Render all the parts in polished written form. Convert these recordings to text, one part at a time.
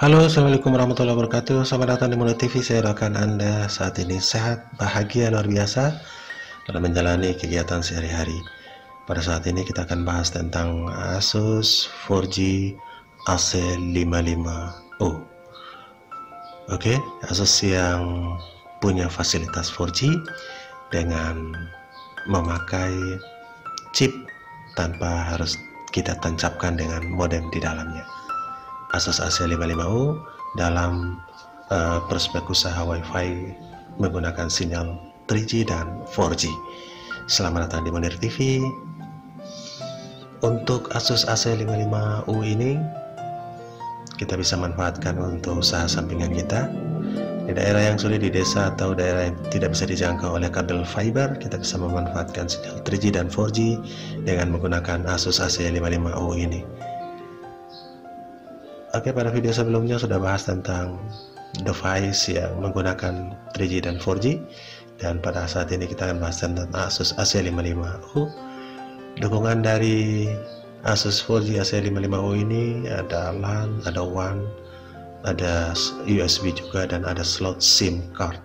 Halo, assalamualaikum warahmatullahi wabarakatuh. Selamat datang di Mulut TV. Saya doakan Anda saat ini sehat, bahagia, luar biasa dalam menjalani kegiatan sehari-hari. Pada saat ini kita akan bahas tentang Asus 4G AC55U. Oke, Asus yang punya fasilitas 4G dengan memakai chip tanpa harus kita tancapkan dengan modem di dalamnya. Asus AC55U dalam prospek usaha Wi-Fi menggunakan sinyal 3G dan 4G. Selamat datang di Munir TV. Untuk Asus AC55U ini kita bisa manfaatkan untuk usaha sampingan kita di daerah yang sulit, di desa atau daerah yang tidak bisa dijangkau oleh kabel fiber. Kita bisa memanfaatkan sinyal 3G dan 4G dengan menggunakan Asus AC55U ini. Oke, pada video sebelumnya sudah bahas tentang device yang menggunakan 3G dan 4G, dan pada saat ini kita akan bahas tentang Asus AC55U. Dukungan dari Asus 4G AC55U ini ada LAN, ada WAN, ada USB juga, dan ada slot SIM card.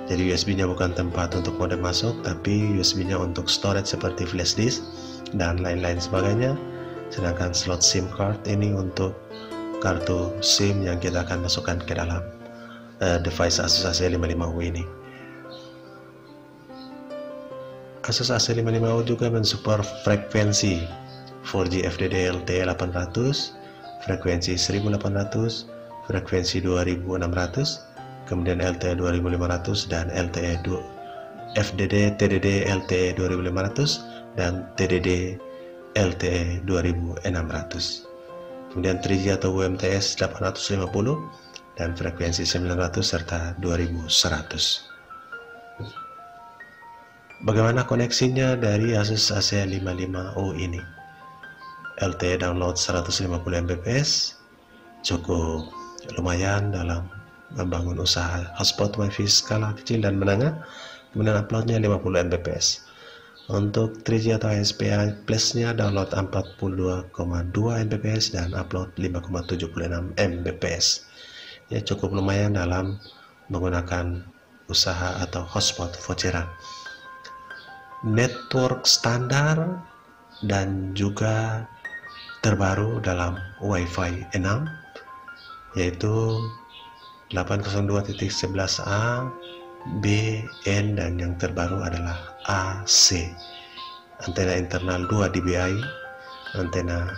Jadi USB-nya bukan tempat untuk modem masuk, tapi USB-nya untuk storage seperti flash disk dan lain-lain sebagainya. Sedangkan slot SIM card ini untuk kartu SIM yang kita akan masukkan ke dalam device Asus AC55U ini. Asus AC55U juga mensupport frekuensi 4G FDD LTE 800, frekuensi 1800, frekuensi 2600, kemudian LTE 2500 dan LTE FDD TDD LTE 2500 dan TDD LTE 2600. Kemudian 3G atau UMTS 850 dan frekuensi 900 serta 2100. Bagaimana koneksinya dari Asus AC55U ini? LTE download 150 Mbps, cukup lumayan dalam membangun usaha hotspot WiFi skala kecil dan menengah. Kemudian uploadnya 50 Mbps. Untuk 3G atau HSPA plusnya download 42,2 Mbps dan upload 5,76 Mbps. Ya, cukup lumayan dalam menggunakan usaha atau hotspot voucheran. Network standar dan juga terbaru dalam Wi-Fi 6 yaitu 802.11a, B, N, dan yang terbaru adalah AC. Antena internal 2 dBi, antena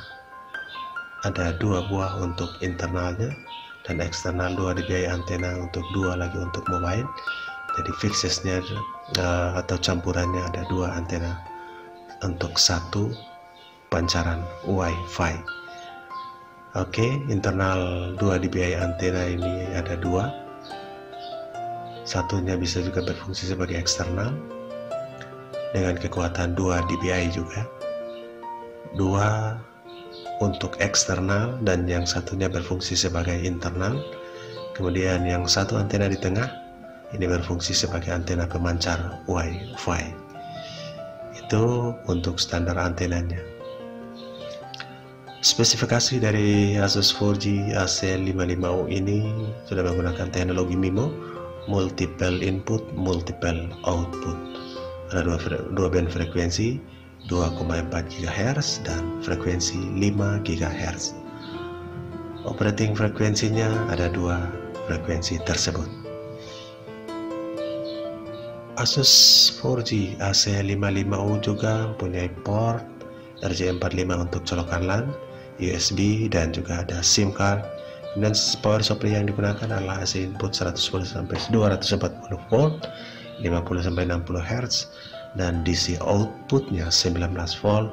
ada 2 buah untuk internalnya, dan eksternal 2 dBi antena untuk 2 lagi untuk mobile. Jadi fixesnya atau campurannya ada 2 antena untuk 1 pancaran Wi-Fi. Oke, internal 2 dBi antena ini ada 2. Satunya bisa juga berfungsi sebagai eksternal dengan kekuatan 2 dBi juga. 2 untuk eksternal dan yang satunya berfungsi sebagai internal. Kemudian yang satu antena di tengah ini berfungsi sebagai antena pemancar Wi-Fi. Itu untuk standar antenanya. Spesifikasi dari Asus 4G AC55U ini sudah menggunakan teknologi MIMO, multiple input, multiple output. Ada dua band frekuensi, 2,4 GHz dan frekuensi 5 GHz. Operating frekuensinya ada 2 frekuensi tersebut. Asus 4G AC55U juga mempunyai port RJ45 untuk colokan LAN, USB, dan juga ada SIM card. Dan power supply yang digunakan adalah AC input 110 sampai 240 volt, 50 sampai 60 Hz, dan DC outputnya 19 volt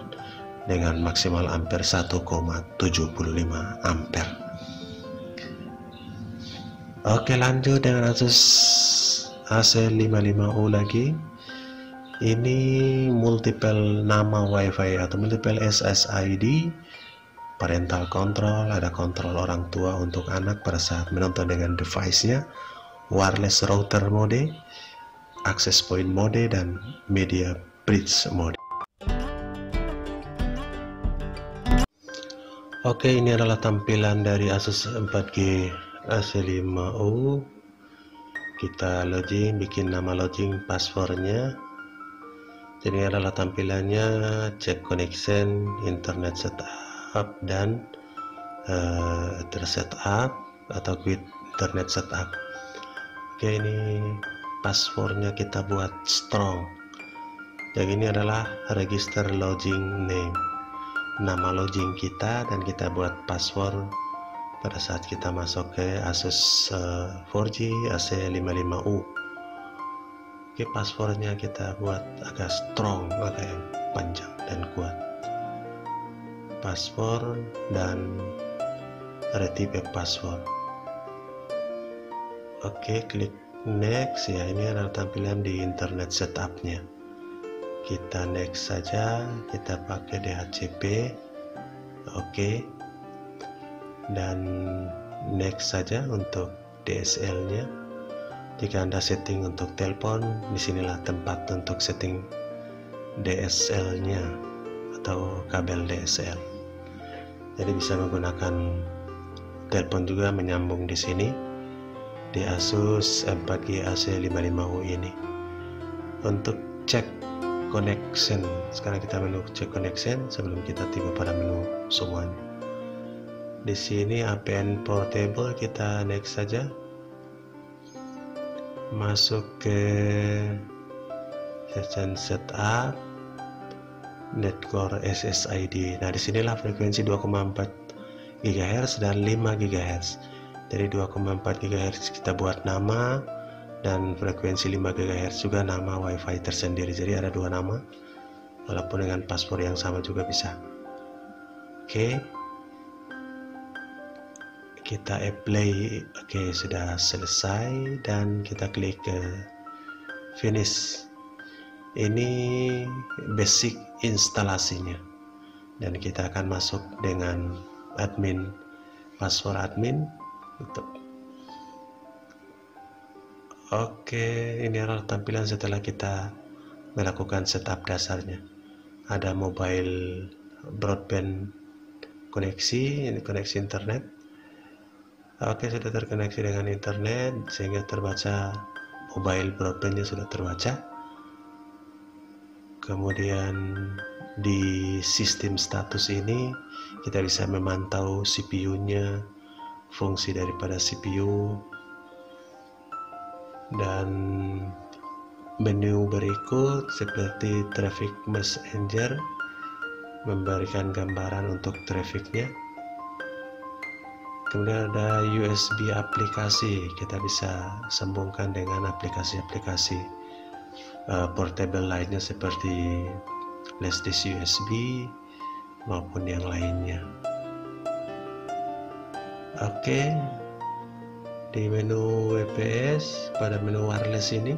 dengan maksimal ampere 1,75 ampere. Oke, lanjut dengan Asus AC55U lagi. Ini multiple nama Wi-Fi atau multiple SSID, parental control, ada kontrol orang tua untuk anak pada saat menonton dengan device-nya, wireless router mode, access point mode, dan media bridge mode. Oke, ini adalah tampilan dari Asus 4G AC5U. Kita login, bikin nama login, passwordnya. Jadi ini adalah tampilannya, cek connection, internet setup, dan tersetup atau quit internet setup. Oke, ini passwordnya kita buat strong. Jadi ini adalah register login name, nama login kita, dan kita buat password pada saat kita masuk ke Asus 4G AC55U. Oke, passwordnya kita buat agak strong, agak panjang dan kuat. Password dan retype password. Oke, klik next. Ya, ini adalah tampilan di internet setupnya. Kita next saja, kita pakai DHCP. Oke, dan next saja untuk DSL nya. Jika Anda setting untuk telepon, disinilah tempat untuk setting DSL nya atau kabel DSL. Jadi bisa menggunakan telepon juga, menyambung di sini di Asus 4G AC55U ini. Untuk cek connection, sekarang kita menu cek connection sebelum kita tiba pada menu semuanya. Di sini APN portable, kita next saja, masuk ke session setup, netcore SSID. Nah, disinilah frekuensi 2,4 GHz dan 5 GHz. Jadi 2,4 GHz kita buat nama, dan frekuensi 5 GHz juga nama WiFi tersendiri. Jadi ada dua nama, walaupun dengan password yang sama juga bisa. Oke, kita apply. Oke, sudah selesai, dan kita klik ke finish. Ini basic instalasinya, dan kita akan masuk dengan admin, password admin. Oke, ini adalah tampilan setelah kita melakukan setup dasarnya. Ada mobile broadband koneksi, ini koneksi internet. Oke, sudah terkoneksi dengan internet sehingga terbaca, mobile broadbandnya sudah terbaca. Kemudian di sistem status ini kita bisa memantau CPU-nya, fungsi daripada CPU, dan menu berikut seperti traffic messenger memberikan gambaran untuk trafficnya. Kemudian ada USB aplikasi, kita bisa sambungkan dengan aplikasi-aplikasi portable lainnya seperti flash disk USB maupun yang lainnya. Oke, di menu WPS, pada menu wireless ini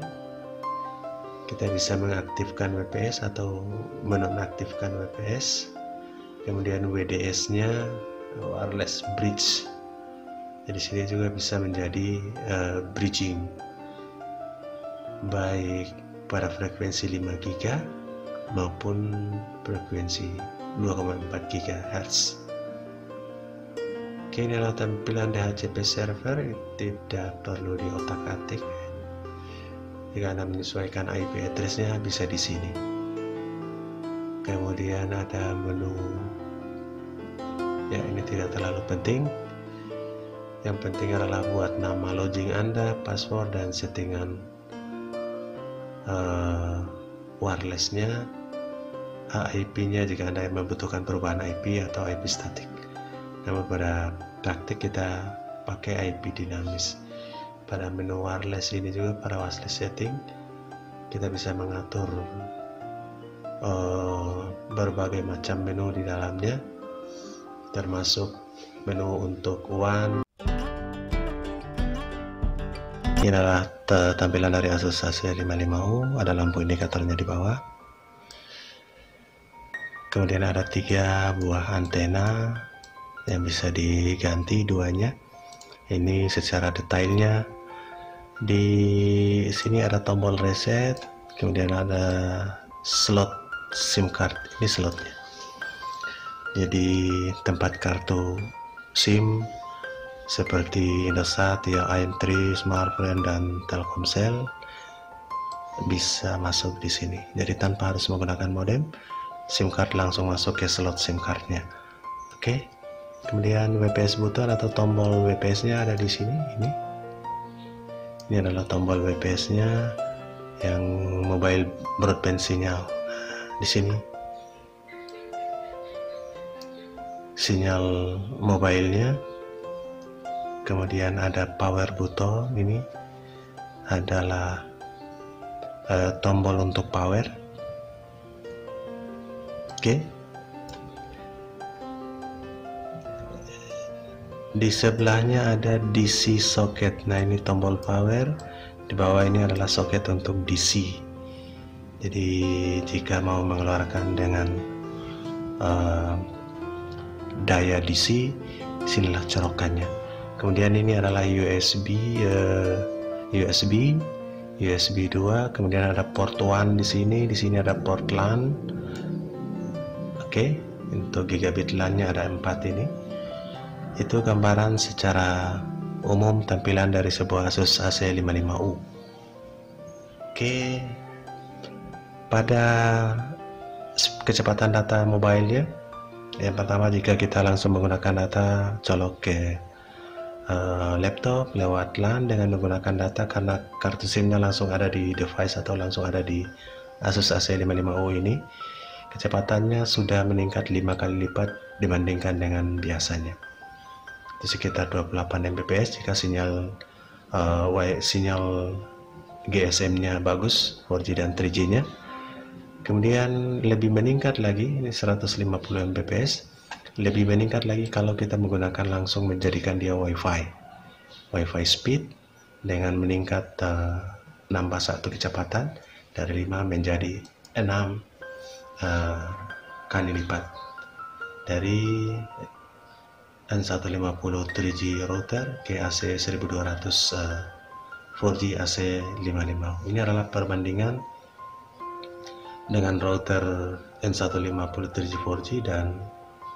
kita bisa mengaktifkan WPS atau menonaktifkan WPS. Kemudian WDS nya, wireless bridge. Jadi sini juga bisa menjadi bridging, baik pada frekuensi 5 GB maupun frekuensi 2,4 GHz. Oke, ini adalah tampilan DHCP server, tidak perlu diotak-atik. Jika Anda menyesuaikan IP address-nya bisa di sini. Kemudian ada menu, ya ini tidak terlalu penting. Yang penting adalah buat nama login Anda, password, dan settingan wireless-nya, IP-nya jika Anda membutuhkan perubahan IP atau IP statik. Namun pada praktik kita pakai IP dinamis. Pada menu wireless ini juga, pada wireless setting, kita bisa mengatur berbagai macam menu di dalamnya, termasuk menu untuk WAN. Ini adalah tampilan dari Asus AC55U, ada lampu indikatornya di bawah. Kemudian ada 3 buah antena yang bisa diganti duanya. Ini secara detailnya. Di sini ada tombol reset, kemudian ada slot SIM card, ini slotnya. Jadi tempat kartu SIM seperti Indosat, ya, AM3, Smartfren, dan Telkomsel bisa masuk di sini. Jadi tanpa harus menggunakan modem, SIM card langsung masuk ke slot SIM cardnya. Oke. Kemudian WPS button atau tombol WPS-nya ada di sini. Ini adalah tombol WPS-nya yang mobile broadband sinyal. Di sini sinyal mobilenya. Kemudian ada power button, ini adalah tombol untuk power. Oke. Di sebelahnya ada DC socket. Nah, ini tombol power. Di bawah ini adalah socket untuk DC. Jadi jika mau mengeluarkan dengan daya DC, sinilah colokannya. Kemudian ini adalah USB 2, kemudian ada port 1 di sini ada port LAN. Oke, untuk gigabit LAN-nya ada 4 ini. Itu gambaran secara umum tampilan dari sebuah Asus AC55U. Oke, pada kecepatan data mobile-nya, yang pertama jika kita langsung menggunakan data colok ke laptop lewat LAN dengan menggunakan data, karena kartu SIM-nya langsung ada di device atau langsung ada di Asus AC55U ini, kecepatannya sudah meningkat 5 kali lipat dibandingkan dengan biasanya. Itu sekitar 28 Mbps jika sinyal GSM-nya bagus, 4G dan 3G-nya. Kemudian lebih meningkat lagi, ini 150 Mbps. Lebih meningkat lagi kalau kita menggunakan langsung menjadikan dia Wi-Fi speed dengan meningkat nambah 1 kecepatan dari 5 menjadi 6 kali lipat. Dari N150 3G router ke AC1200 4G AC55. Ini adalah perbandingan dengan router N150 3G 4G dan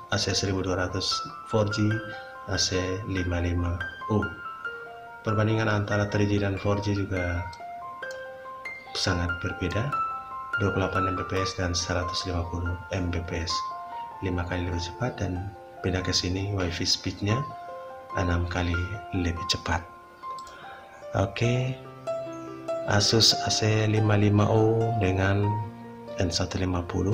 AC1200 4G AC55U. Perbandingan antara 3G dan 4G juga sangat berbeda, 28 Mbps dan 150 Mbps, 5 kali lebih cepat, dan pindah ke sini WiFi speednya 6 kali lebih cepat. Oke, Asus AC55U dengan N150.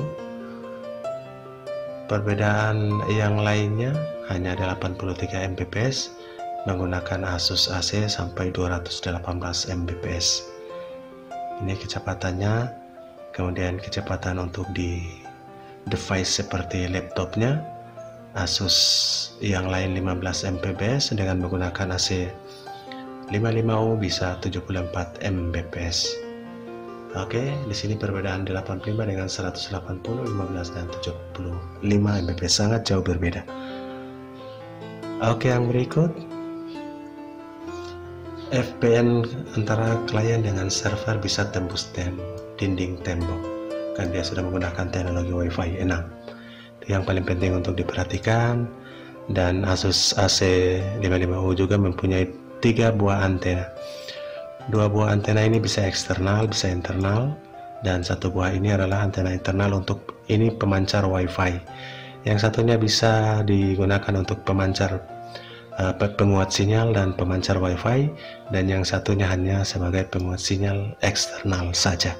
Perbedaan yang lainnya hanya 83 Mbps menggunakan Asus AC sampai 218 Mbps. Ini kecepatannya. Kemudian kecepatan untuk di device seperti laptopnya, Asus yang lain 15 Mbps, dengan menggunakan AC55U bisa 74 Mbps. Oke, di sini perbedaan 85 dengan 180, 15 dan 75 Mbps, sangat jauh berbeda. Oke, yang berikut VPN antara klien dengan server bisa tembus dinding tembok, kan dia sudah menggunakan teknologi Wi-Fi 6. Yang paling penting untuk diperhatikan. Dan Asus AC55U juga mempunyai 3 buah antena. 2 buah antena ini bisa eksternal, bisa internal, dan 1 buah ini adalah antena internal untuk ini pemancar Wi-Fi. Yang satunya bisa digunakan untuk pemancar penguat sinyal dan pemancar Wi-Fi, dan yang satunya hanya sebagai penguat sinyal eksternal saja.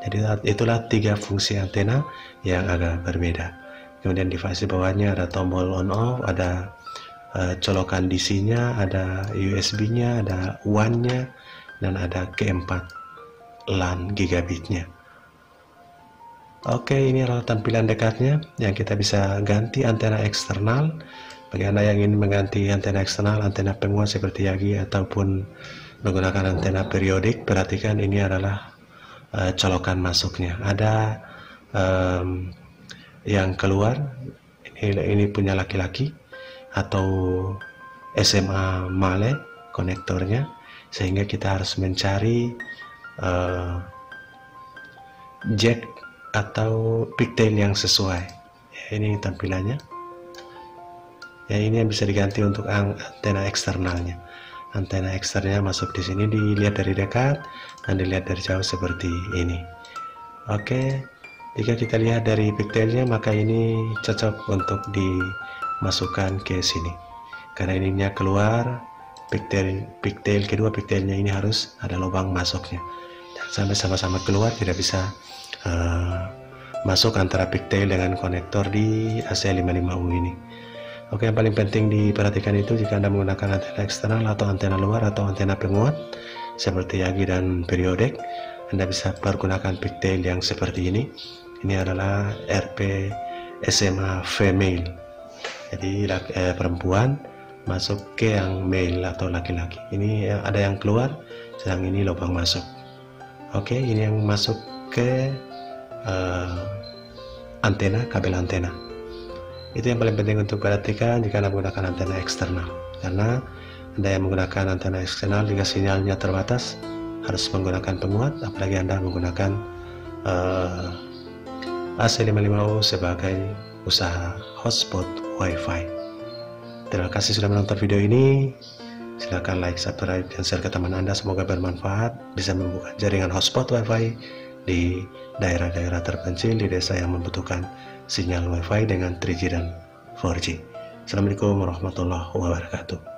Jadi itulah 3 fungsi antena yang agak berbeda. Kemudian device di bawahnya ada tombol on off, ada colokan DC-nya, ada USB-nya, ada WAN-nya, dan ada keempat LAN gigabitnya. Oke, ini adalah tampilan dekatnya yang kita bisa ganti antena eksternal. Bagi Anda yang ingin mengganti antena eksternal, antena penguat seperti Yagi ataupun menggunakan antena periodik, perhatikan ini adalah colokan masuknya. Ada yang keluar, ini punya laki-laki atau SMA Male konektornya, sehingga kita harus mencari jack atau pigtail yang sesuai. Ini tampilannya. Ya, ini yang bisa diganti untuk antena eksternalnya. Antena eksternalnya masuk di sini, dilihat dari dekat dan dilihat dari jauh seperti ini. Oke, jika kita lihat dari pigtailnya, maka ini cocok untuk dimasukkan ke sini. Karena ininya keluar, pigtail kedua pigtailnya ini harus ada lubang masuknya. Sampai sama-sama keluar, tidak bisa masuk antara pigtail dengan konektor di AC55U ini. Oke, yang paling penting diperhatikan itu jika Anda menggunakan antena eksternal atau antena luar atau antena penguat seperti Yagi dan periodek, Anda bisa pergunakan pigtail yang seperti ini. Ini adalah RP SMA female, jadi perempuan masuk ke yang male atau laki-laki. Ini ada yang keluar, sedang ini lubang masuk. Oke, ini yang masuk ke antena, kabel antena. Itu yang paling penting untuk perhatikan jika Anda menggunakan antena eksternal. Karena Anda yang menggunakan antena eksternal jika sinyalnya terbatas harus menggunakan penguat, apalagi Anda menggunakan AC55U sebagai usaha hotspot WiFi. Terima kasih sudah menonton video ini. Silahkan like, subscribe, dan share ke teman Anda. Semoga bermanfaat, bisa membuka jaringan hotspot WiFi di daerah-daerah terpencil, di desa yang membutuhkan sinyal WiFi dengan 3G dan 4G. Assalamualaikum warahmatullahi wabarakatuh.